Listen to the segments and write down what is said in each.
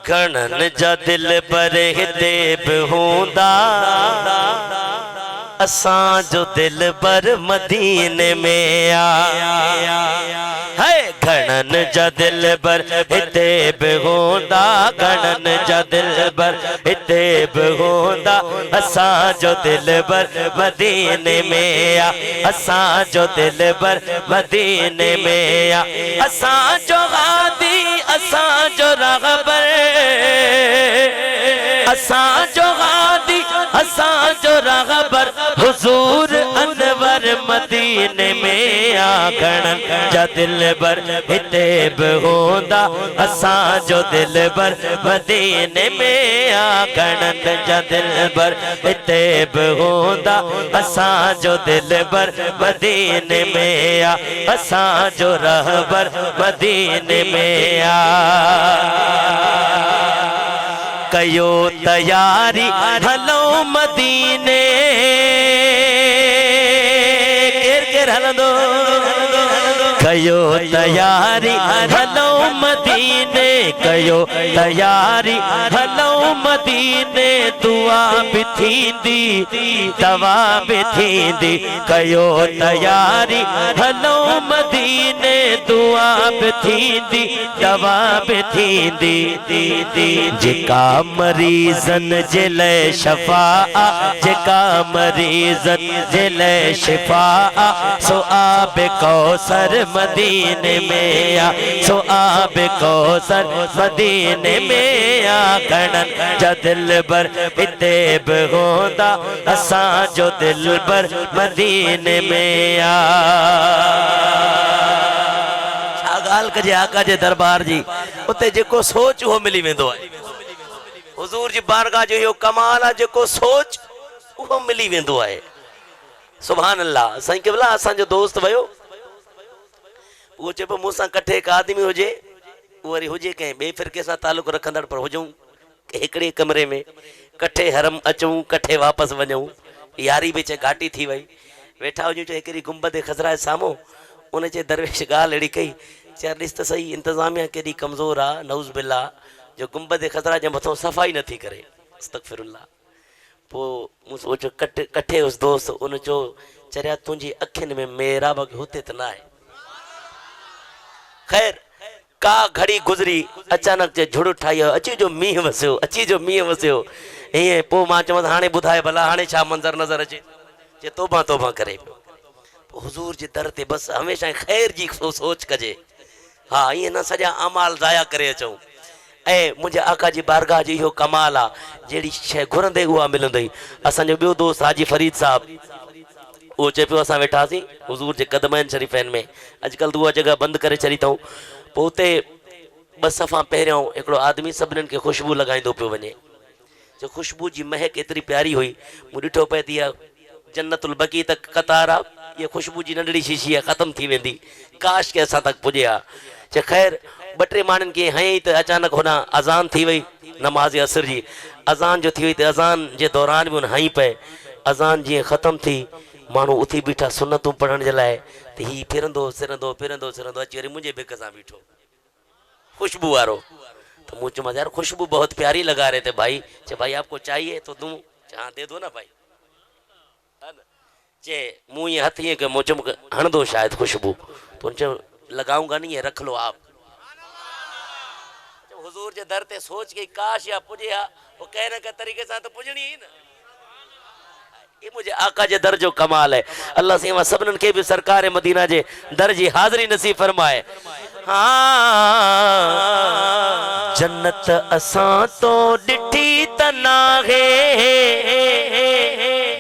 घणन जा दिल पर देव हूंदा असां जो दिल बर मदीने में है। घणन जा दिल बर देव हूंदा घणन जा दिल बर देव हूंदा असां जो दिल बर मदीने में असां जो दिल बर मदीने में असां जो गादी असां जो रहबर असां जो गादी असां जो रहबर हुजूर अनवर मदीने में घणन जा दिल बर हिते बि हूंदा असां जो दिल बर मदीने में घणन जा दिल बर हिते बि हूंदा असां जो दिल बर मदीने में असां जो रहबर मदीने में कयो तैयारी हलो मदीने केर केर हलंदो कयो तैयारी हलो मदीने कयो तैयारी हलो मदीने दुआ भी थींदी दवा भी थींदी कयो तैयारी हलो मदीने दुआ भी थींदी दवा भी थींदी जेका मरीजन जे लाइ शफा जेका मरीजन जे लाइ शिफा सो आब कौसर मदीने में सो आब कौसर मदीने में घणन जा दिल बर हिते बि हूंदा असां जो दिल बर मदीने में ॻाल्हि कजे आका जे दरबार जी उते जेको सोच उहो मिली वेंदो आहे। हुजूर जी बारगाह जो इहो कमाल आहे जेको सोच उहो मिली वेंदो आहे। सुभान अल्लाह। साईं केवला असांजो दोस्त वियो उहो चए पियो मूंसां कठे हिकु आदमी हुजे उहो वरी हुजे कंहिं ॿिए फ़िरके सां तालुक रखंदड़ पर हुजूं हिकिड़े कमरे में कठे हरम अचूं कठे वापसि वञूं यारी बि चए घाटी थी वई वेठा हुजूं चए हिकिड़ी गुंबद ख़ज़रा जे साम्हूं उन चए दरवेश ॻाल्हि अहिड़ी कई चए ॾिस त सही इंतिज़ामिया केॾी कमज़ोर आहे नऊज़ बिल्ला जो गुंबद ख़ज़रा जे मथां सफ़ाई नथी करे अस्तग़फिरुल्लाह। पोइ मूं सोचियो कठे उस दोस्त उन चयो चरिया तुंहिंजी अखियुनि में मेहराब हुते त न आहे। ख़ैर का घड़ी गुज़री अचानक जे झुड़ ठाही अची जो मींहुं वसियो अची जो मींहुं वसियो ईअं पोइ मां चवांसि हाणे ॿुधाए भला हाणे छा मंज़र नज़र अचे चए तोबा तोबा करे पियो। हुजूर जे दर ते बसि हमेशह ख़ैर जी सोच कजे हा ईअं न सॼा अमाल ज़ाया करे अचूं। ऐं मुंहिंजे आका जी बारगाह जो इहो कमाल आहे जहिड़ी शइ घुरंदे उहा मिलंदी। असांजो ॿियो दोस्त हाजी फरीद साहब उहो चए पियो असां वेठासीं हुजूर जे क़दमैन शरीफ़ैन में अॼुकल्ह त उहा जॻह बंदि करे छॾी अथऊं। पोइ उते ॿ सफ़ा पहिरियों हिकिड़ो आदमी सभिनीनि खे ख़ुशबू लॻाईंदो पियो वञे जो ख़ुशबू जी महक एतिरी प्यारी हुई मूं ॾिठो पए त इहा जन्नतुल बक़ी तक क़तार आहे इहा ख़ुशबू जी नंढड़ी शीशी आहे ख़तमु थी वेंदी काश के असां तक पुॼे हा। चए ख़ैर ॿ टे माण्हुनि खे हयईं त अचानक होॾां अज़ान थी वई नमाज़ असर जी अज़ान जो थी वई त अज़ान जे दौरान बि हुन हई पए अज़ान जीअं ख़तमु थी माण्हू उथी बीठा सुनतूं पढ़ण जे लाइ त हीउ फिरंदो सिरंदो फिरंदो सिरंदो अची वरी मुंहिंजे भिक सां बीठो खुशबू वारो तो मुँह चुमा यार खुशबू बहुत प्यारी लगा रहे थे भाई। चे भाई आपको चाहिए तो दूं हाँ दे दो ना भाई है ना। चे मुँह ये हाथ ये कि मुँह चुम हण दो शायद खुशबू तो उनसे लगाऊंगा नहीं ये रख लो आप। हुजूर जे दर ते सोच के काश या पुजे हा वो कहने के तरीके से तो पुजनी ही ना। ये मुझे आका जे दर जो कमाल है। अल्लाह से सबन के भी सरकार मदीना जे दर जी हाज़री नसीब फरमाए। हाँ जन्नत असां तो डिठी तना है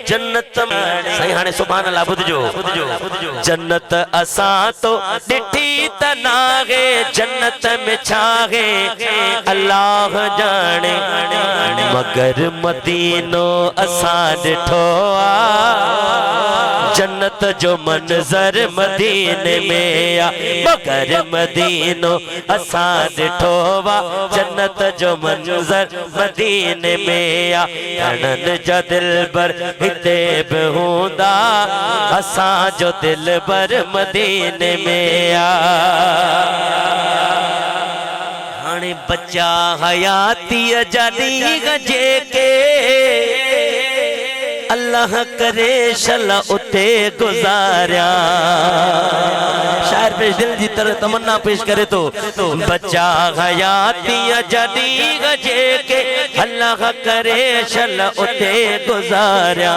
जन्नत सही हाणे सुभान अल्लाह बुधजो जन्नत असां तो डिठी तना है जन्नत में छा है अल्लाह जाने मगर मदीनो असां डिठो जन्नत जो मंजर मदीने में आ मगर मदीनो असा दिठो वा जन्नत जो मंजर मदीने में आ घणन जा दिलबर हिते बि हूंदा असा जो दिलबर मदीने में आ हाणे बच्चा हयाती जानी गजे के अल्लाह करे शल उते गुजारिया शायर पेश दिल जी तरह तमन्ना पेश करे तो बच्चा हयाती जदी गजे के अल्लाह करे शल उते गुजारिया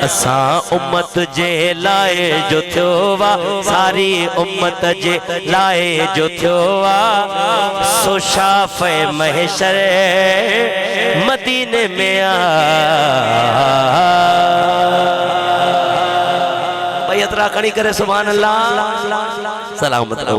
असा उम्मत जे लाए जो थियो वा सारी उम्मत जे लाए जो थियो वा सो शाफ़े महशर मदीने में आ भाई अतरा खड़ी करे सुभान अल्लाह सलामत रहो।